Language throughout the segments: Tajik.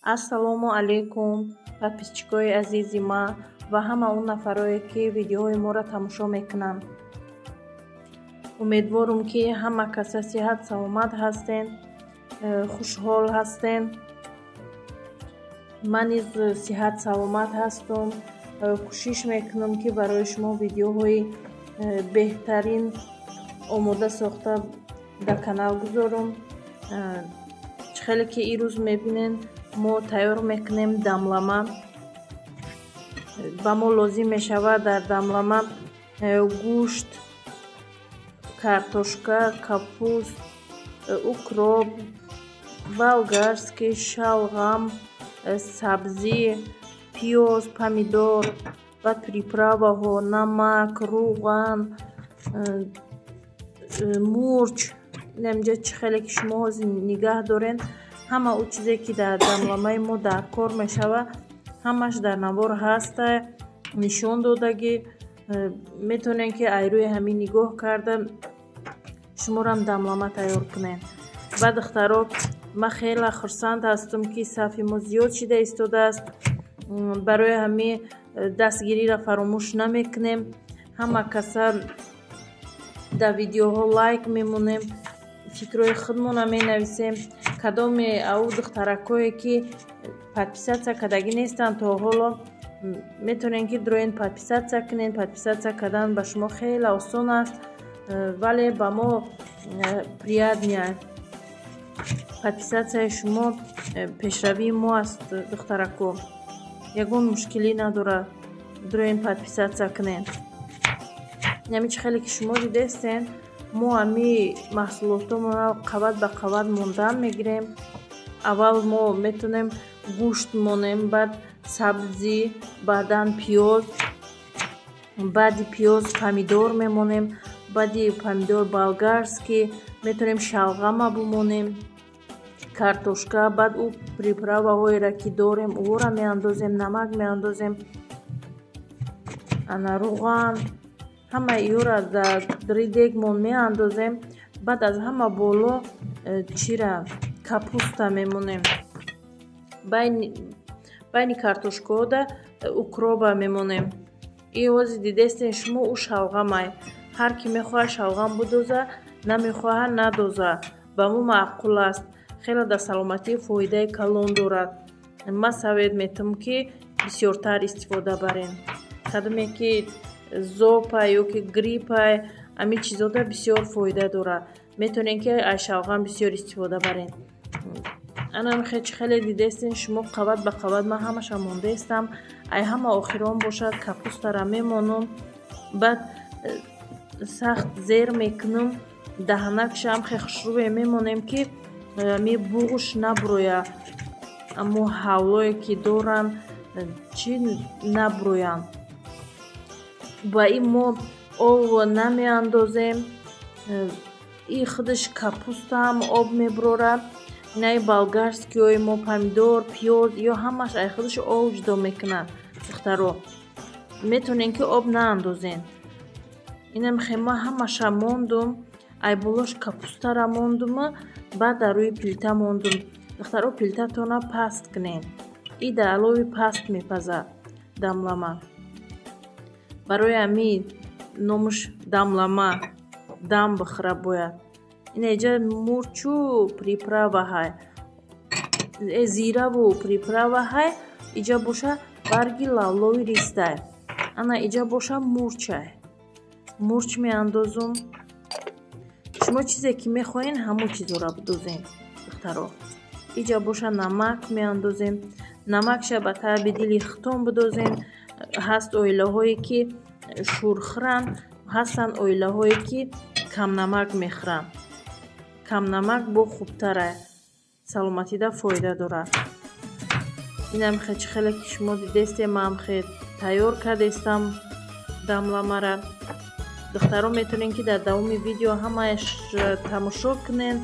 Ассалому алайкум, подписчикои азизи ма ва ҳама он нафарое ки видеоҳои моро тамошо мекунанд. Умедворум ки ҳама каса сиҳат саломат ҳастен, хушҳол ҳастен. Ман низ сиҳат саломат ҳастам. Кӯшиш мекунам ки барои шумо видеоҳои беҳтарин омода сохта дар канал гузорам. Хеле ки ирӯз мебинен мо тайёр мекунем дамлама. Ба мо лозим мешавад дар дамлама гӯшт, картошка, капуст, укроп, болгарский, шалғам, сабзӣ, пиёз, помидор, баъд приправаҳо, намак, рӯған, мурч. Инҷа чӣ хеле ки шумо ҳозир нигаҳ дорен, ҳама ӯ чизе ки дар дамламаи мо дар кор мешавад, ҳамаш дар навор ҳаста, нишон додагӣ. Метавонем ки аз рӯи ҳамин нигоҳ карда шуморам дамлама тайёр кунем. Ба духтаро ман хеле хурсанд ҳастам ки сафи мо зиёд шида истодааст. Барои ҳамин дастгириро фаромӯш намекунем. Ҳама каса дар видеоҳо лайк мемонем, фикрҳои худмона менависем. Кадоме ав духтаракое ки подписатсия кардагӣ нестанд то ҳоло, метавонем ки дроен подписатсия кунем. Подписатсия кардан ба шумо хеле осон аст, вале ба мо приятнее. Подписатсияи шумо пешравии мо аст духтарако. Ягон мушкилӣ надорад, дроен подписатсия кунем. Яъне чӣ хеле ки шумо дидестен, мо ҳамин маҳсулотомонро қабат ба қабат мондан мегирем. Аввал мо метавонем гӯшт монем, баъд сабзӣ, баъдан пиёз, баъди пиёз помидор мемонем, баъди помидор болгарский, метавонем шалғама бимонем, картошка, баъд ӯ приправаҳоеро ки дорем ӯро меандозем, намак меандозем, ана рӯған, ҳама иёро дар дегмон меандозем. Баъд аз ҳама боло чира капуста мемонем. байни картошкаҳода укроба мемонем. И ҳозир дидестен шумо ӯ шалғамай. Ҳар ки мехоҳад шалғам бидоза, намехоҳад надоза. Ба мо маъқул аст. Хеле дар саломатӣ фоидаи калон дорад. Ман савет метавам ки бисёртар истифода барем. Кадоме ки зопа ё ки гриппай, ҳамин чизода бисёр фоида дорад. Метавонем ки аз шалғам бисёр истифода барем. ана чӣ хеле дидестен шумо қабат ба қабат. Ман ҳамаша мондаистам. Ай ҳама охирон бошад капустара мемонам. Баъд сахт зер мекунам. даҳанакшам хеле хушрӯбе мемонем ки ами буғуш набуроя. Аммо ҳавлое ки доранд чӣ набуроянд. ба ин мо об намеандозем. И худаш капустаам об мебурорад. Инаи болгарскиёи мо помидор, пиёз ё ҳамаш ай худаш об ҷудо мекунад. духтаро метавонем ки об наандозем. инам хема ҳамаша мондум. Ай болош капустара мондума, баъд дар рӯи плита мондум. духтаро плитатона паст кунем. И дар алови паст мепазад дамлама. барои ҳамин номаш дамлама, дам бихӯра бояд. Инҷа мурчу приправа ҳай, зираву приправа ҳай. иҷа боша барги лавлови ристай. ана иҷа боша мурчай. мурч меандозум. шумо чизе ки мехоҳен ҳамон чизоро бидозем духтаро. иҷа боша намак меандозем. намакша ба таби дили хитон бидозем. ҳаст оилаҳое ки шӯрхӯранд, ҳастанд оилаҳое ки камнамак мехӯранд. камнамак бо хубтара, саломатида фоида дорад. инам чӣ хеле ки шумо дидестем, ман хеле тайёр кардестам дамламара. духтаро метавонем ки дар давоми видео ҳамааш тамошо кунен.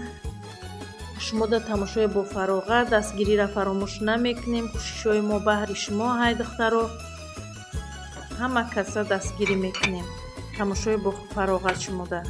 шумо дар тамошои бо фароғат дастгириро фаромӯш намекунем. кӯшишҳои мо баҳри шумо ҳай духтаро. ҳама каса дастгирӣ мекунем. тамошои бо фароғат шумода.